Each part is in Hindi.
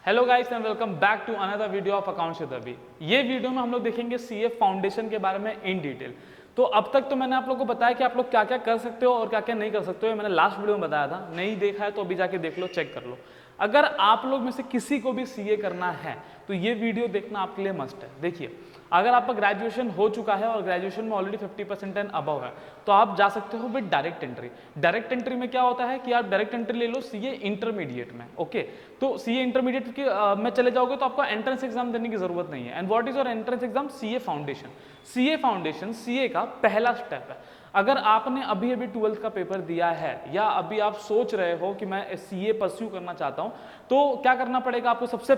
Hello guys and welcome back to another video of accounts with Abhi. ये वीडियो में हम लोग देखेंगे सीए फाउंडेशन के बारे में इन डिटेल। तो अब तक तो मैंने आप लोगों को बताया कि आप लोग क्या क्या कर सकते हो और क्या क्या नहीं कर सकते हो। मैंने लास्ट वीडियो में बताया था, नहीं देखा है तो अभी जाके देख लो, चेक कर लो। अगर आप लोग में से किसी को भी सीए करना है तो ये वीडियो देखना आपके लिए मस्ट है। देखिए, अगर आपका ग्रेजुएशन हो चुका है और ग्रेजुएशन में ऑलरेडी 50% एंड अबव है तो आप जा सकते हो with direct entry. Direct entry में क्या होता है कि आप डायरेक्ट एंट्री ले लो सीए इंटरमीडिएट में। ओके, तो सीए इंटरमीडिएट के में चले जाओगे तो आपको एंट्रेंस एग्जाम देने की जरूरत नहीं है। And what is your entrance exam? CA foundation. CA foundation CA का पहला स्टेप है। अगर आपने अभी अभी 12th का पेपर दिया है या अभी आप सोच रहे हो कि मैं सीए परस्यू करना चाहता हूं तो क्या करना पड़ेगा आपको? सबसे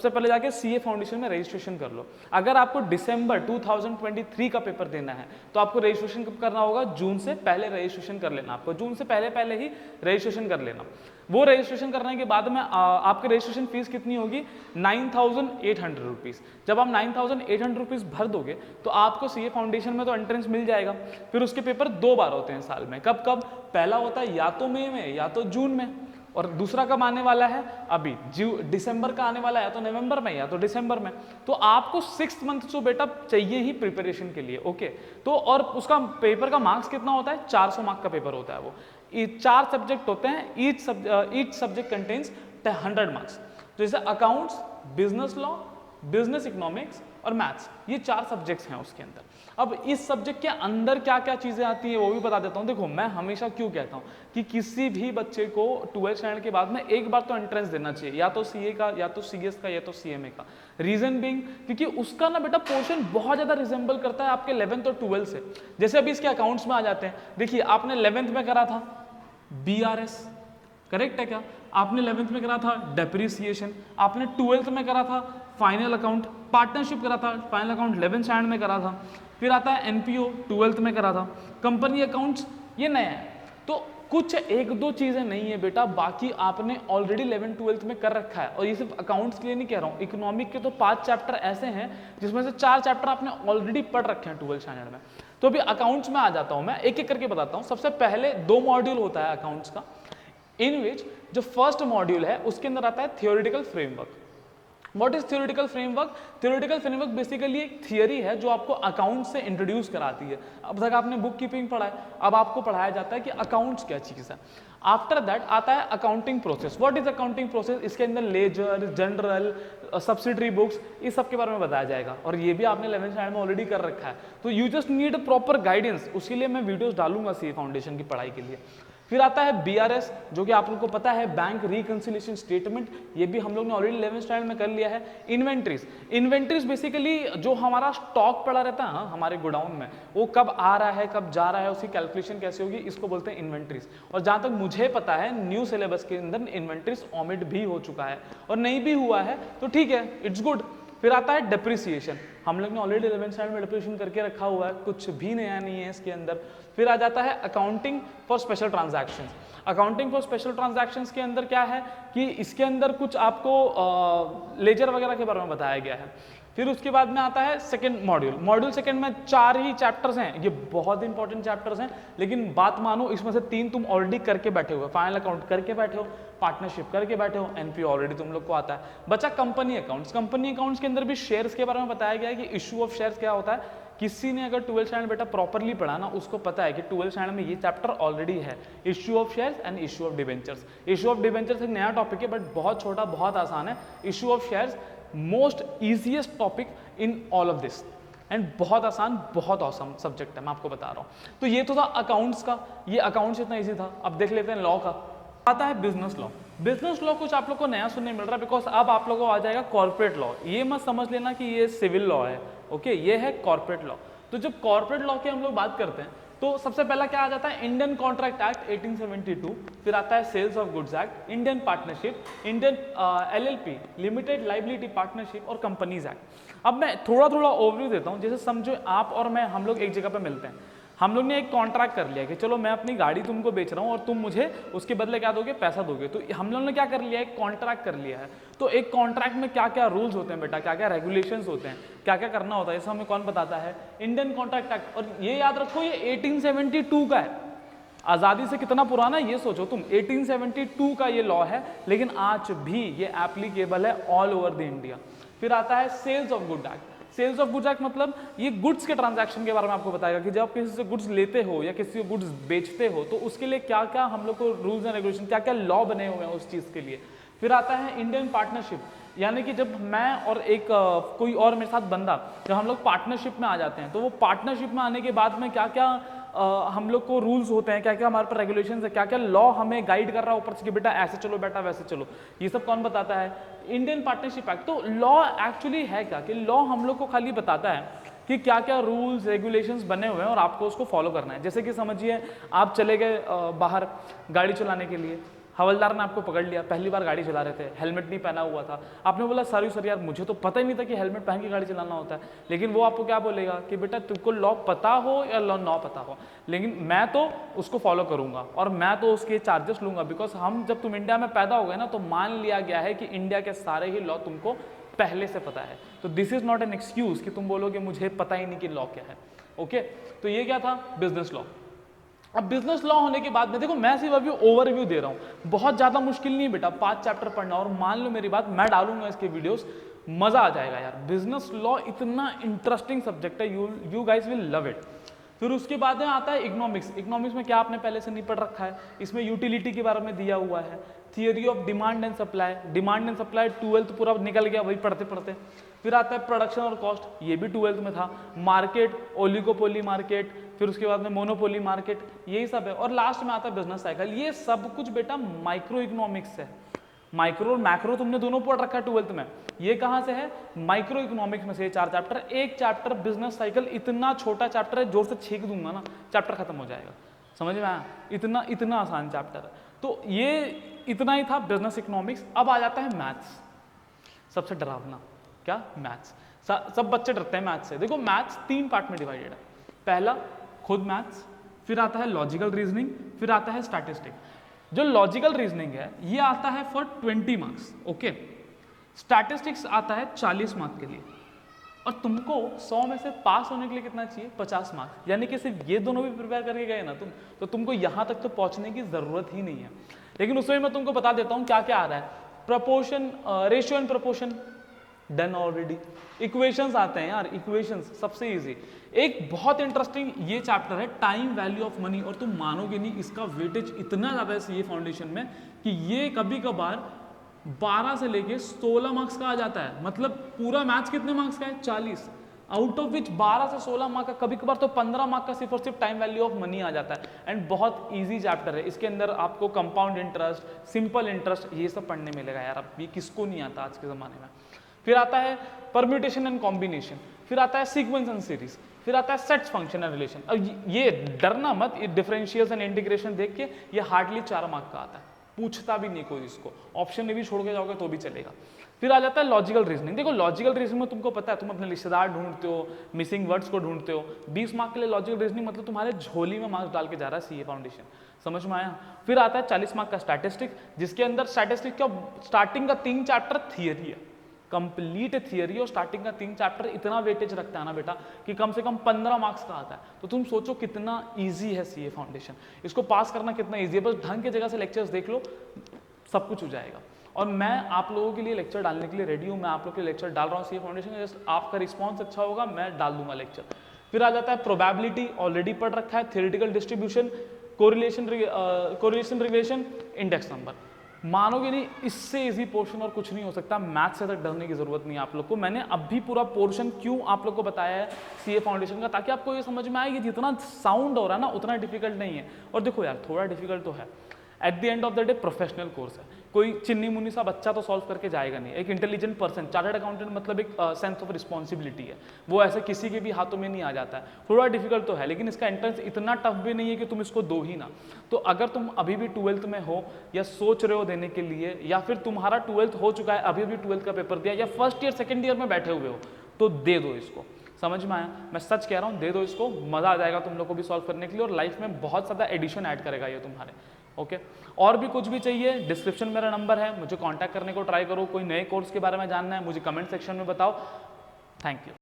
पहले जाके सीए फाउंडेशन में रजिस्ट्रेशन कर लो। अगर आपको दिसंबर 2023 का पेपर देना है तो आपको रजिस्ट्रेशन कब करना होगा? जून से पहले रजिस्ट्रेशन कर लेना। आपको जून से पहले ही रजिस्ट्रेशन कर लेना। वो रजिस्ट्रेशन करने के बाद में आपकी रजिस्ट्रेशन फीस कितनी होगी? 9,800 रुपीज़। जब आप 9,800 रुपीज़ भर दोगे तो आपको सीए फाउंडेशन में तो एंट्रेंस मिल जाएगा। फिर उसके पेपर 2 बार होते हैं साल में। कब कब? पहला होता है या तो मई में या तो जून में, और दूसरा कब आने वाला है? अभी दिसंबर का आने वाला है, या तो नवंबर में या तो दिसंबर में। तो आपको 6 मंथ तो बेटा चाहिए ही प्रिपरेशन के लिए। ओके, तो और उसका पेपर का मार्क्स कितना होता है? 400 मार्क का पेपर होता है। वो 4 सब्जेक्ट होते हैं, ईच सब्जेक्ट कंटेन्स 100 मार्क्स। तो जैसे accounts, business law, business economics और मैथ्स, ये 4 सब्जेक्ट्स हैं उसके अंदर। अब इस सब्जेक्ट के अंदर क्या क्या चीजें आती हैं वो भी बता देता हूं। देखो, मैं हमेशा क्यों कहता हूं कि किसी भी बच्चे को 12th स्टैंडर्ड के बाद में एक बार तो एंट्रेंस देना चाहिए, या तो सीए का, या तो सीएस का, या तो सीएमए का। रीजन बीइंग क्योंकि उसका ना बेटा पोर्शन बहुत ज्यादा रिजेंबल करता है आपके 11th और 12th से। जैसे अभी इसके अकाउंट्स में आ जाते हैं। देखिए, आपने 11th में करा था बीआरएस, करेक्ट है क्या? आपने 11th में करा था डेप्रिसिएशन, आपने 12th में करा था फाइनल अकाउंट, पार्टनरशिप करा था, फाइनल अकाउंट 11th स्टैंडर्ड में करा था। फिर आता है एनपीओ, 12th में करा था। कंपनी अकाउंट्स ये नया है। तो कुछ 1-2 चीजें नहीं है बेटा, बाकी आपने ऑलरेडी 11th 12th में कर रखा है। और ये सिर्फ अकाउंट्स के लिए नहीं कह रहा हूँ, इकोनॉमिक के तो 5 चैप्टर ऐसे हैं जिसमें से 4 चैप्टर आपने ऑलरेडी पढ़ रखे हैं 12th स्टैंडर्ड में। तो अभी अकाउंट्स में आ जाता हूं, मैं एक एक करके बताता हूं। सबसे पहले 2 मॉड्यूल होता है अकाउंट्स का, इन विच जो फर्स्ट मॉड्यूल है उसके अंदर आता है theoretical framework. What is theoretical framework? Theoretical framework basically एक थियरी है जो आपको अकाउंट से इंट्रोड्यूस कराती है। अब तक आपने बुक कीपिंग पढ़ा है, अब आपको पढ़ाया जाता है कि अकाउंट्स क्या चीज है। आफ्टर दैट आता है accounting process. What is accounting process? इसके अंदर लेजर, जनरल, सब्सिडरी बुक्स, इस सब के बारे में बताया जाएगा। और ये भी आपने 11th स्टैंडर्ड में ऑलरेडी कर रखा है। तो you just need proper guidance. उसके लिए मैं वीडियोस डालूंगा सीए फाउंडेशन की पढ़ाई के लिए। फिर आता है बीआरएस, जो कि आप लोगों को पता है, बैंक रिकंसिलिएशन स्टेटमेंट। ये भी हम लोग ने ऑलरेडी 11th स्टैंडर्ड में कर लिया है। इन्वेंट्रीज बेसिकली जो हमारा स्टॉक पड़ा रहता है हमारे गोडाउन में, वो कब आ रहा है, कब जा रहा है, उसकी कैलकुलेशन कैसे होगी, इसको बोलते हैं इन्वेंट्रीज। और जहां तक मुझे पता है न्यू सिलेबस के अंदर इन्वेंट्रीज ओमिट भी हो चुका है, और नहीं भी हुआ है तो ठीक है, इट्स गुड। फिर आता है डेप्रिसिएशन। हम लोग ने ऑलरेडी 11th स्टैंडर्ड में डेप्रिसिएशन करके रखा हुआ है, कुछ भी नया नहीं है इसके अंदर। फिर आ जाता है accounting for special transactions. Accounting for special transactions के अंदर क्या है कि इसके अंदर कुछ आपको लेजर वगैरह के बारे में बताया गया है। फिर उसके बाद में आता है सेकंड मॉड्यूल सेकंड में 4 ही चैप्टर्स हैं। ये बहुत इंपॉर्टेंट चैप्टर्स हैं, लेकिन बात मानो इसमें से 3 तुम ऑलरेडी करके बैठे हो। फाइनल अकाउंट करके बैठे हो, पार्टनरशिप करके बैठे हो, एनपीओ ऑलरेडी तुम लोग को आता है। बचा कंपनी अकाउंट्स। कंपनी अकाउंट्स के अंदर भी शेयर्स के बारे में बताया गया है कि इशू ऑफ शेयर्स क्या होता है। किसी ने अगर 12th स्टैंडर्ड बेटा प्रॉपरली पढ़ा ना, उसको पता है कि 12th स्टैंडर्ड में ये चैप्टर ऑलरेडी है, issue of shares and issue of debentures. Issue of debentures एक नया टॉपिक है, बट बहुत छोटा, बहुत आसान है। Issue of shares most easiest topic in all of this, and बहुत आसान, बहुत औसम सब्जेक्ट है, मैं आपको बता रहा हूँ। तो ये तो था अकाउंट्स का, ये अकाउंट्स इतना ईजी था। अब देख लेते हैं लॉ का। आता है बिजनेस लॉ। बिजनेस लॉ कुछ आप लोग को नया सुनने मिल रहा है, बिकॉज अब आप लोगों को आ जाएगा कॉर्पोरेट लॉ। ये मत समझ लेना कि ये सिविल लॉ है, ओके, ये है कॉर्पोरेट लॉ। तो जब कॉर्पोरेट लॉ की हम लोग बात करते हैं तो सबसे पहला क्या आ जाता है? Indian contract act 1872। फिर आता है sales of goods act, Indian partnership, Indian LLP, limited liability partnership, और कंपनीज एक्ट। अब मैं थोड़ा थोड़ा ओवरव्यू देता हूं। जैसे समझो आप और मैं, हम लोग एक जगह पे मिलते हैं। हम लोग ने एक कॉन्ट्रैक्ट कर लिया कि चलो मैं अपनी गाड़ी तुमको बेच रहा हूँ और तुम मुझे उसके बदले क्या दोगे? पैसा दोगे। तो हम लोगों ने क्या कर लिया है? एक कॉन्ट्रैक्ट कर लिया है। तो एक कॉन्ट्रैक्ट में क्या क्या रूल्स होते हैं बेटा, क्या क्या रेगुलेशंस होते हैं, क्या क्या करना होता है, इसे हमें कौन बताता है? Indian contract act. और ये याद रखो, ये 1872 का है। आज़ादी से कितना पुराना है ये सोचो तुम, 1872 का ये लॉ है, लेकिन आज भी ये एप्लीकेबल है ऑल ओवर द इंडिया। फिर आता है sales of good act. Sales of goods act मतलब ये गुड्स के ट्रांजैक्शन के बारे में आपको बताएगा कि जब आप किसी से गुड्स लेते हो या किसी को गुड्स बेचते हो तो उसके लिए क्या क्या हम लोग को रूल्स एंड रेगुलेशन, क्या क्या लॉ बने हुए हैं उस चीज़ के लिए। फिर आता है इंडियन पार्टनरशिप, यानी कि जब मैं और एक कोई और मेरे साथ बंदा, जब हम लोग पार्टनरशिप में आ जाते हैं तो वो पार्टनरशिप में आने के बाद में क्या क्या हम लोग को रूल्स होते हैं, क्या क्या हमारे पर रेगुलेशंस है, क्या क्या लॉ हमें गाइड कर रहा है ऊपर से कि बेटा ऐसे चलो, बेटा वैसे चलो, ये सब कौन बताता है? Indian partnership act. तो लॉ एक्चुअली है क्या कि लॉ हम लोग को खाली बताता है कि क्या क्या रूल्स रेगुलेशंस बने हुए हैं और आपको उसको फॉलो करना है। जैसे कि समझिए आप चले गए बाहर गाड़ी चलाने के लिए, हवलदार ने आपको पकड़ लिया, पहली बार गाड़ी चला रहे थे, हेलमेट नहीं पहना हुआ था, आपने बोला सर यार मुझे तो पता ही नहीं था कि हेलमेट पहन के गाड़ी चलाना होता है। लेकिन वो आपको क्या बोलेगा कि बेटा तुमको लॉ पता हो या लॉ ना पता हो, लेकिन मैं तो उसको फॉलो करूंगा और मैं तो उसके चार्जेस लूंगा, बिकॉज हम जब तुम इंडिया में पैदा हो गए ना तो मान लिया गया है कि इंडिया के सारे ही लॉ तुमको पहले से पता है। तो this is not an excuse कि तुम बोलोगे मुझे पता ही नहीं कि लॉ क्या है। ओके, तो ये क्या था? Business law. अब बिजनेस लॉ होने के बाद में देखो मैं सिर्फ अभी ओवरव्यू दे रहा हूँ, बहुत ज्यादा मुश्किल नहीं बेटा, 5 चैप्टर पढ़ना, और मान लो मेरी बात, मैं डालूंगा इसके वीडियोस, मजा आ जाएगा यार। बिजनेस लॉ इतना इंटरेस्टिंग सब्जेक्ट है, you guys will love it. फिर उसके बाद में आता है इकोनॉमिक्स। इकोनॉमिक्स में क्या आपने पहले से नहीं पढ़ रखा है, इसमें यूटिलिटी के बारे में दिया हुआ है, theory of demand and supply. Demand and supply 12th पूरा निकल गया वही पढ़ते पढ़ते। फिर आता है प्रोडक्शन और कॉस्ट, ये भी 12th में था। मार्केट, ओलिगोपोली मार्केट, फिर उसके बाद में मोनोपोली मार्केट, यही सब है। और लास्ट में आता है बिजनेस साइकिल। ये सब कुछ बेटा माइक्रो इकोनॉमिक्स है। माइक्रो और मैक्रो तुमने दोनों पढ़ रखा है 12th में, ये कहाँ से है? माइक्रो इकोनॉमिक्स में से ये 4 चैप्टर। एक चैप्टर बिजनेस साइकिल, इतना छोटा चैप्टर है, जोर से छींक दूंगा ना चैप्टर खत्म हो जाएगा, समझ में आया? इतना इतना आसान चैप्टर है। तो ये इतना ही था बिजनेस इकोनॉमिक्स। अब आ जाता है मैथ्स, सबसे डरावना। क्या? मैथ्स। सब बच्चे डरते हैं मैथ्स से। देखो मैथ्स 3 पार्ट में डिवाइडेड है। पहला खुद मैथ्स, फिर आता है लॉजिकल रीजनिंग, फिर आता है स्टैटिस्टिक। जो लॉजिकल रीजनिंग है ये आता है फॉर 20 मार्क्स, ओके। स्टैटिस्टिक्स आता है 40 मार्क्स के लिए, और तुमको 100 में से पास होने के लिए कितना चाहिए? 50 मार्क्स। यानी कि सिर्फ ये दोनों भी प्रिपेयर करके गए ना तुम, तो तुमको यहाँ तक तो पहुँचने की जरूरत ही नहीं है। लेकिन उसमें मैं तुमको बता देता हूँ क्या क्या आ रहा है। Proportion, ratio and proportion done already. Equations आते हैं यार, इक्वेशंस सबसे इजी। एक बहुत इंटरेस्टिंग ये चैप्टर है टाइम वैल्यू ऑफ मनी, और तुम मानोगे नहीं इसका वेटेज इतना ज़्यादा है सीए फाउंडेशन में कि ये कभी कभार 12 से लेके 16 मार्क्स का आ जाता है। मतलब पूरा मैथ्स कितने मार्क्स का है? 40, आउट ऑफ विच 12 से 16 मार्क का, कभी कभार तो 15 मार्क का सिर्फ और सिर्फ टाइम वैल्यू ऑफ मनी आ जाता है। एंड बहुत इजी चैप्टर है, इसके अंदर आपको कंपाउंड इंटरेस्ट, सिंपल इंटरेस्ट, ये सब पढ़ने मिलेगा यार। अब ये किसको नहीं आता आज के ज़माने में। फिर आता है परम्यूटेशन एंड कॉम्बिनेशन, फिर आता है सीक्वेंस एंड सीरीज, फिर आता है सेट्स, फंक्शन एंड रिलेशन। अब ये डरना मत, ये डिफरेंशियल्स एंड इंटीग्रेशन देख के ये हार्डली 4 मार्क का आता है, पूछता भी नहीं कोई इसको, ऑप्शन में भी छोड़ के जाओगे तो भी चलेगा। फिर आ जाता है लॉजिकल रीजनिंग। देखो लॉजिकल रीजनिंग में तुमको पता है, तुम अपने रिश्तेदार ढूंढते हो, मिसिंग वर्ड्स को ढूंढते हो। 20 मार्क के लिए लॉजिकल रीजनिंग मतलब तुम्हारे झोली में मार्क्स डाल के जा रहा है सीए फाउंडेशन, समझ में आया? फिर आता है 40 मार्क का स्टैटिस्टिक्स, जिसके अंदर स्टैटिस्टिक्स का स्टार्टिंग का 3 चैप्टर थियरी है, कंप्लीट थियरी, और स्टार्टिंग का 3 चैप्टर इतना वेटेज रखता है ना बेटा कि कम से कम 15 मार्क्स का आता है। तो तुम सोचो कितना इजी है सीए फाउंडेशन, इसको पास करना कितना इजी है। बस ढंग की जगह से लेक्चर्स देख लो, सब कुछ हो जाएगा। और मैं आप लोगों के लिए लेक्चर डालने के लिए रेडी हूँ, मैं आप लोगों के लिए लेक्चर डाल रहा हूँ सीए फाउंडेशन। जस्ट आपका रिस्पॉन्स अच्छा होगा मैं डाल दूंगा लेक्चर। फिर आ जाता है प्रोबेबिलिटी, ऑलरेडी पढ़ रखा है, theoretical distribution, correlation relation, index number. मानोगे नहीं, इससे इजी पोर्शन और कुछ नहीं हो सकता। मैथ से तक डरने की जरूरत नहीं है आप लोग को। मैंने अभी पूरा पोर्शन क्यों आप लोग को बताया है सीए फाउंडेशन का, ताकि आपको ये समझ में आए कि जितना साउंड हो रहा है ना उतना डिफिकल्ट नहीं है। और देखो यार थोड़ा डिफिकल्ट तो है, at the end of the day professional course है, कोई चिन्नी मुन्नी सा बच्चा तो सॉल्व करके जाएगा नहीं। एक इंटेलिजेंट पर्सन, चार्टर्ड अकाउंटेंट मतलब एक सेंस ऑफ रिस्पॉन्सिबिलिटी है, वो ऐसे किसी के भी हाथों में नहीं आ जाता है। थोड़ा डिफिकल्ट तो है, लेकिन इसका एंट्रेंस इतना टफ भी नहीं है कि तुम इसको दो ही ना। तो अगर तुम अभी भी 12th में हो या सोच रहे हो देने के लिए, या फिर तुम्हारा 12th हो चुका है, अभी भी 12th का पेपर दिया, या फर्स्ट ईयर सेकेंड ईयर में बैठे हुए हो, तो दे दो इसको। समझ में आया? मैं सच कह रहा हूँ, दे दो इसको, मजा आ जाएगा तुम लोग को भी सॉल्व करने के लिए, और लाइफ में बहुत ज़्यादा एडिशन ऐड करेगा ये तुम्हारे। ओके, और भी कुछ भी चाहिए, डिस्क्रिप्शन में मेरा नंबर है, मुझे कांटेक्ट करने को ट्राई करो। कोई नए कोर्स के बारे में जानना है मुझे कमेंट सेक्शन में बताओ। Thank you.